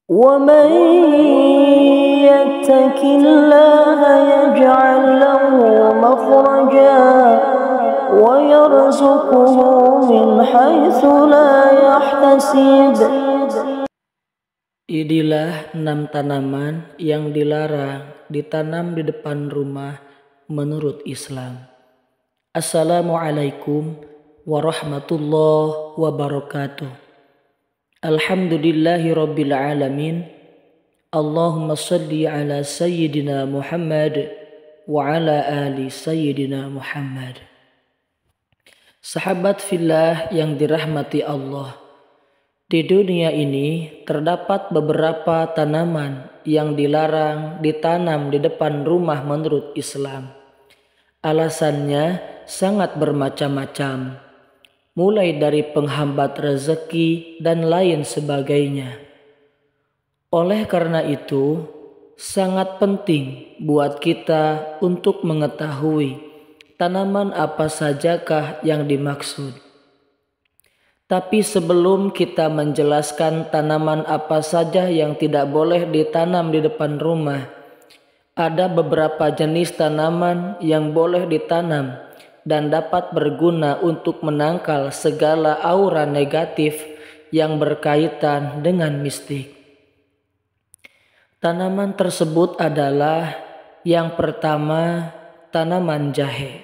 ومن يتق الله يجعل له مخرجا ويرزقه من حيث لا يحتسب. Inilah 6 tanaman yang dilarang ditanam di depan rumah menurut Islam. Assalamualaikum warahmatullahi wabarakatuh. Alhamdulillahi rabbil alamin. Allahumma salli ala sayyidina Muhammad wa ala ali sayyidina Muhammad. Sahabat fillah yang dirahmati Allah, di dunia ini terdapat beberapa tanaman yang dilarang ditanam di depan rumah menurut Islam. Alasannya sangat bermacam-macam, mulai dari penghambat rezeki dan lain sebagainya. Oleh karena itu, sangat penting buat kita untuk mengetahui tanaman apa sajakah yang dimaksud. Tapi sebelum kita menjelaskan tanaman apa saja yang tidak boleh ditanam di depan rumah, ada beberapa jenis tanaman yang boleh ditanam dan dapat berguna untuk menangkal segala aura negatif yang berkaitan dengan mistik. Tanaman tersebut adalah yang pertama, tanaman jahe.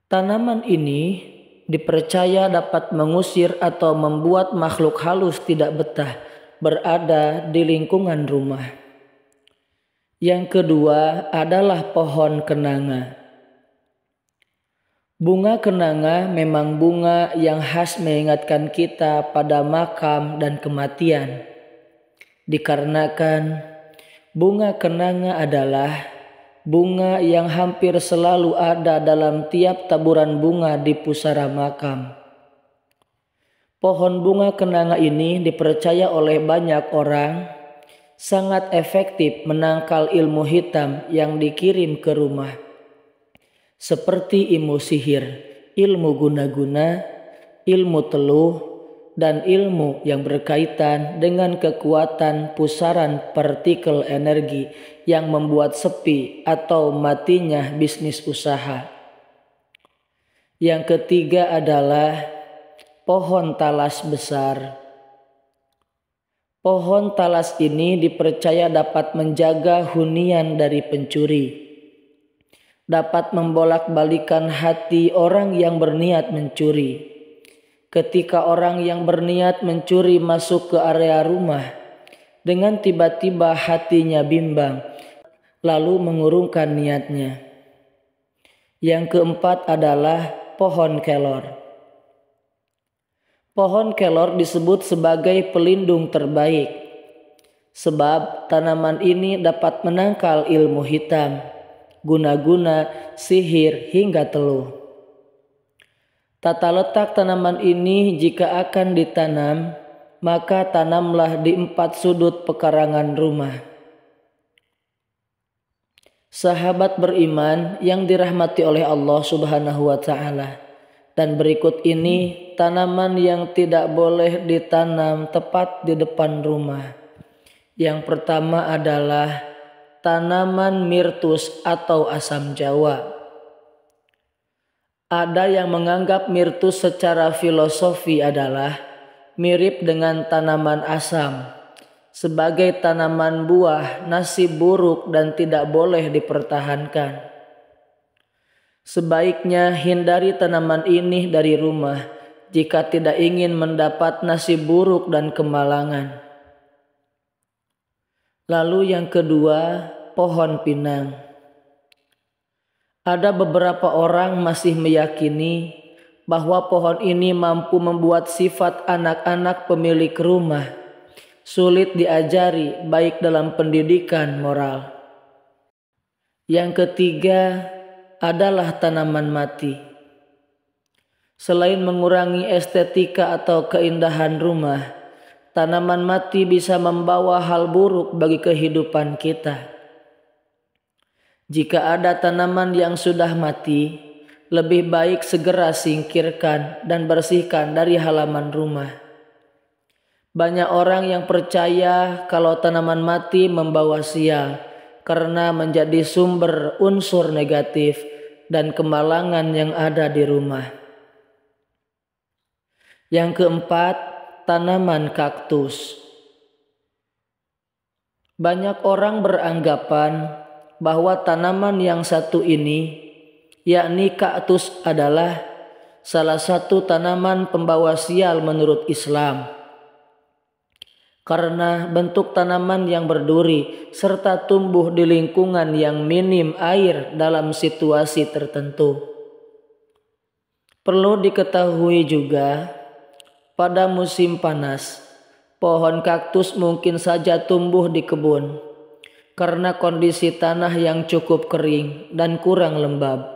Tanaman ini dipercaya dapat mengusir atau membuat makhluk halus tidak betah berada di lingkungan rumah. Yang kedua adalah pohon kenanga. Bunga kenanga memang bunga yang khas mengingatkan kita pada makam dan kematian. Dikarenakan bunga kenanga adalah bunga yang hampir selalu ada dalam tiap taburan bunga di pusara makam. Pohon bunga kenanga ini dipercaya oleh banyak orang sangat efektif menangkal ilmu hitam yang dikirim ke rumah, seperti ilmu sihir, ilmu guna-guna, ilmu teluh, dan ilmu yang berkaitan dengan kekuatan pusaran partikel energi yang membuat sepi atau matinya bisnis usaha. Yang ketiga adalah pohon talas besar. Pohon talas ini dipercaya dapat menjaga hunian dari pencuri, dapat membolak-balikan hati orang yang berniat mencuri. Ketika orang yang berniat mencuri masuk ke area rumah, dengan tiba-tiba hatinya bimbang, lalu mengurungkan niatnya. Yang keempat adalah pohon kelor. Pohon kelor disebut sebagai pelindung terbaik, sebab tanaman ini dapat menangkal ilmu hitam, guna-guna, sihir, hingga teluh. Tata letak tanaman ini jika akan ditanam, maka tanamlah di 4 sudut pekarangan rumah. Sahabat beriman yang dirahmati oleh Allah Subhanahu wa Ta'ala, dan berikut ini tanaman yang tidak boleh ditanam tepat di depan rumah. Yang pertama adalah tanaman mirtus atau asam Jawa. Ada yang menganggap mirtus secara filosofi adalah mirip dengan tanaman asam, sebagai tanaman buah nasib buruk dan tidak boleh dipertahankan. Sebaiknya hindari tanaman ini dari rumah jika tidak ingin mendapat nasib buruk dan kemalangan. Lalu yang kedua, pohon pinang. Ada beberapa orang masih meyakini bahwa pohon ini mampu membuat sifat anak-anak pemilik rumah sulit diajari baik dalam pendidikan moral. Yang ketiga adalah tanaman mati. Selain mengurangi estetika atau keindahan rumah, tanaman mati bisa membawa hal buruk bagi kehidupan kita. Jika ada tanaman yang sudah mati, lebih baik segera singkirkan dan bersihkan dari halaman rumah. Banyak orang yang percaya kalau tanaman mati membawa sial karena menjadi sumber unsur negatif dan kemalangan yang ada di rumah. Yang keempat, tanaman kaktus. Banyak orang beranggapan bahwa tanaman yang satu ini, yakni kaktus, adalah salah satu tanaman pembawa sial menurut Islam. Karena bentuk tanaman yang berduri serta tumbuh di lingkungan yang minim air dalam situasi tertentu. Perlu diketahui juga, pada musim panas, pohon kaktus mungkin saja tumbuh di kebun karena kondisi tanah yang cukup kering dan kurang lembab.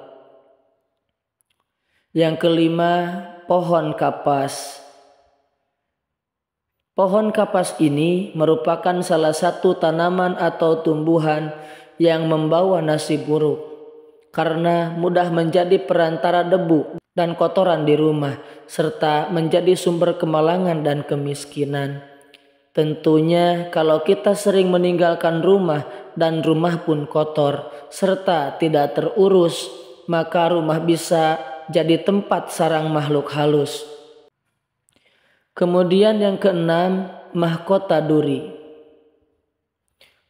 Yang kelima, pohon kapas. Pohon kapas ini merupakan salah satu tanaman atau tumbuhan yang membawa nasib buruk karena mudah menjadi perantara debu dan kotoran di rumah, serta menjadi sumber kemalangan dan kemiskinan. Tentunya kalau kita sering meninggalkan rumah dan rumah pun kotor serta tidak terurus, maka rumah bisa jadi tempat sarang makhluk halus. Kemudian yang keenam, mahkota duri.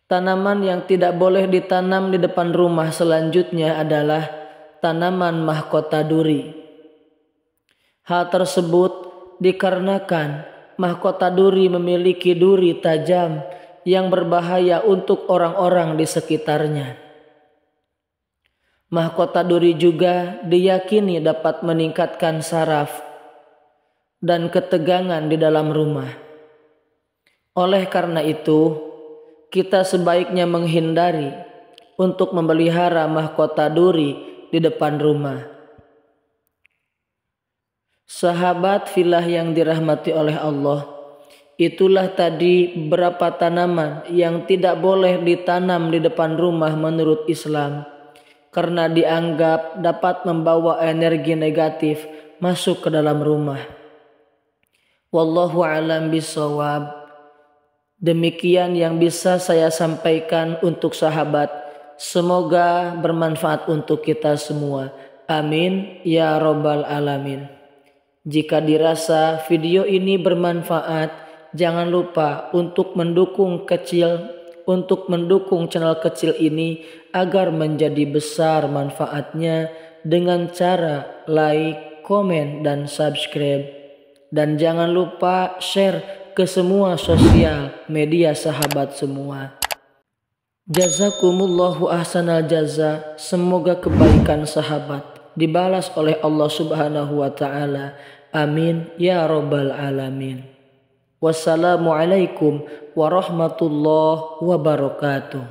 Tanaman yang tidak boleh ditanam di depan rumah selanjutnya adalah tanaman mahkota duri. Hal tersebut dikarenakan mahkota duri memiliki duri tajam yang berbahaya untuk orang-orang di sekitarnya. Mahkota duri juga diyakini dapat meningkatkan saraf dan ketegangan di dalam rumah. Oleh karena itu, kita sebaiknya menghindari untuk memelihara mahkota duri di depan rumah. Sahabat fillah yang dirahmati oleh Allah, itulah tadi beberapa tanaman yang tidak boleh ditanam di depan rumah menurut Islam karena dianggap dapat membawa energi negatif masuk ke dalam rumah. Wallahu a'lam bishawab. Demikian yang bisa saya sampaikan untuk sahabat. Semoga bermanfaat untuk kita semua. Amin ya robbal alamin. Jika dirasa video ini bermanfaat, jangan lupa untuk mendukung channel kecil ini agar menjadi besar manfaatnya dengan cara like, komen, dan subscribe. Dan jangan lupa share ke semua sosial media sahabat semua. Jazakumullahu ahsanal jaza. Semoga kebaikan sahabat dibalas oleh Allah Subhanahu wa ta'ala. Amin ya robbal alamin. Wassalamualaikum warahmatullahi wabarakatuh.